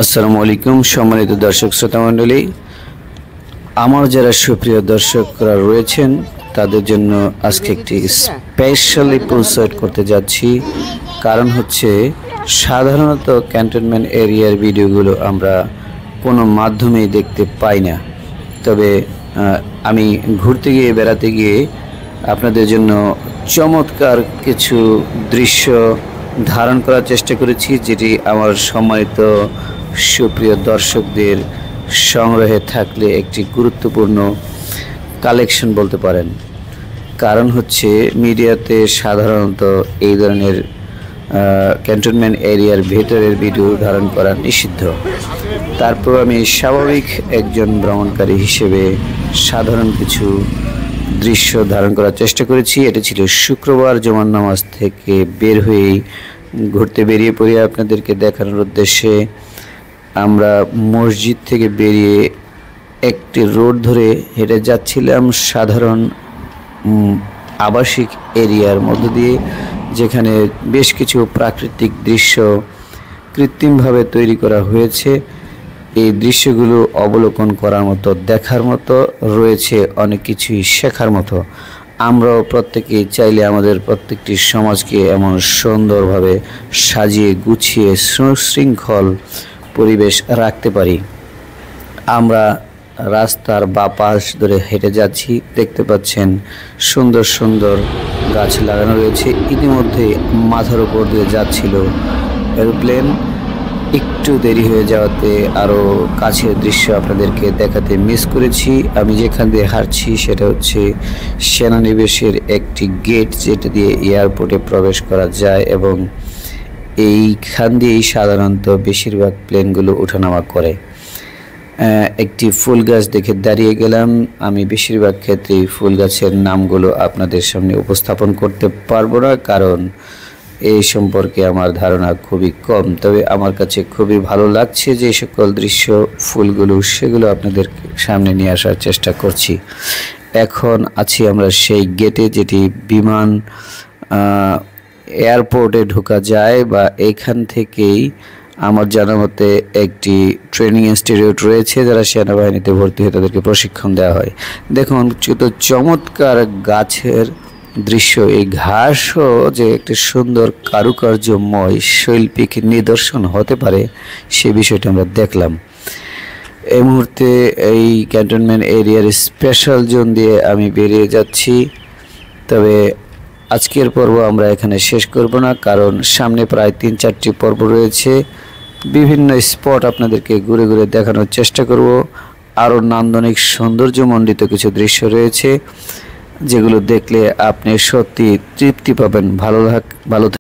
আসসালামু আলাইকুম সম্মানিত দর্শক শ্রোতা মণ্ডলী, আমার যারা সুপ্রিয় দর্শকরা রয়েছেন তাদের জন্য আজকে একটি স্পেশাল এপিসোড করতে যাচ্ছি। কারণ হচ্ছে সাধারণত ক্যান্টনমেন্ট এরিয়ার ভিডিওগুলো আমরা কোনো মাধ্যমেই দেখতে পাই না। তবে আমি ঘুরতে গিয়ে বেড়াতে গিয়ে আপনাদের জন্য চমৎকার কিছু দৃশ্য ধারণ করার চেষ্টা করেছি, যেটি আমার সম্মানিত সুপ্রিয় দর্শকদের সংগ্রহে থাকলে একটি গুরুত্বপূর্ণ কালেকশন বলতে পারেন। কারণ হচ্ছে মিডিয়াতে সাধারণত এই ধরনের ক্যান্টনমেন্ট এরিয়ার ভেতরের ভিডিও ধারণ করা নিষিদ্ধ। তারপর আমি স্বাভাবিক একজন ভ্রমণকারী হিসেবে সাধারণ কিছু দৃশ্য ধারণ করার চেষ্টা করেছি। এটা ছিল শুক্রবার জুমার নামাজ থেকে বের হয়েই ঘুরতে বেরিয়ে পড়ি আপনাদেরকে দেখানোর উদ্দেশ্যে। আমরা মসজিদ থেকে বেরিয়ে একটি রোড ধরে হেঁটে যাচ্ছিলাম সাধারণ আবাসিক এরিয়ার মধ্য দিয়ে, যেখানে বেশ কিছু প্রাকৃতিক দৃশ্য কৃত্রিমভাবে তৈরি করা হয়েছে। এই দৃশ্যগুলো অবলোকন করার মতো, দেখার মতো, রয়েছে অনেক কিছুই শেখার মতো। আমরাও প্রত্যেকেই চাইলে আমাদের প্রত্যেকটি সমাজকে এমন সুন্দরভাবে সাজিয়ে গুছিয়ে সুশৃঙ্খল পরিবেশ রাখতে পারি। আমরা রাস্তার বাঁ পাশ ধরে হেঁটে যাচ্ছি, দেখতে পাচ্ছেন সুন্দর সুন্দর গাছ লাগানো রয়েছে। ইতিমধ্যে মাথার উপর দিয়ে যাচ্ছিল এরোপ্লেন। একটু দেরি হয়ে যাওয়াতে আরও কাছের দৃশ্য আপনাদেরকে দেখাতে মিস করেছি। আমি যেখান দিয়ে হাঁটছি সেটা হচ্ছে সেনানিবাসের একটি গেট, যেটা দিয়ে এয়ারপোর্টে প্রবেশ করা যায়, এবং এইখান দিয়েই সাধারণত বেশিরভাগ প্লেনগুলো ওঠানামা করে। একটি ফুল গাছ দেখে দাঁড়িয়ে গেলাম। আমি বেশিরভাগ ক্ষেত্রেই ফুল গাছের নামগুলো আপনাদের সামনে উপস্থাপন করতে পারবো না, কারণ এই সম্পর্কে আমার ধারণা খুবই কম। তবে আমার কাছে খুবই ভালো লাগছে যে সকল দৃশ্য, ফুলগুলো, সেগুলো আপনাদের সামনে নিয়ে আসার চেষ্টা করছি। এখন আছি আমরা সেই গেটে, যেটি বিমান এয়ারপোর্টে ঢোকা যায়, বা এইখান থেকেই আমার জানা মতে একটি ট্রেনিং ইনস্টিটিউট রয়েছে, যারা সেনাবাহিনীতে ভর্তি হয়ে তাদেরকে প্রশিক্ষণ দেওয়া হয়। দেখুন কত চমৎকার গাছের দৃশ্য। এই ঘাসও যে একটি সুন্দর কারুকার্যময় শৈল্পিক নিদর্শন হতে পারে, সে বিষয়টা আমরা দেখলাম। এই মুহূর্তে এই ক্যান্টনমেন্ট এরিয়ার স্পেশাল জোন দিয়ে আমি বেরিয়ে যাচ্ছি। তবে আজকের পর্ব আমরা এখানে শেষ করব না, কারণ সামনে প্রায় 3-4টি পর্ব রয়েছে। বিভিন্ন স্পট আপনাদেরকে ঘুরে ঘুরে দেখানোর চেষ্টা করব। আরও নান্দনিক সৌন্দর্যমণ্ডিত কিছু দৃশ্য রয়েছে, যেগুলো দেখলে আপনি সত্যি তৃপ্তি পাবেন। ভালো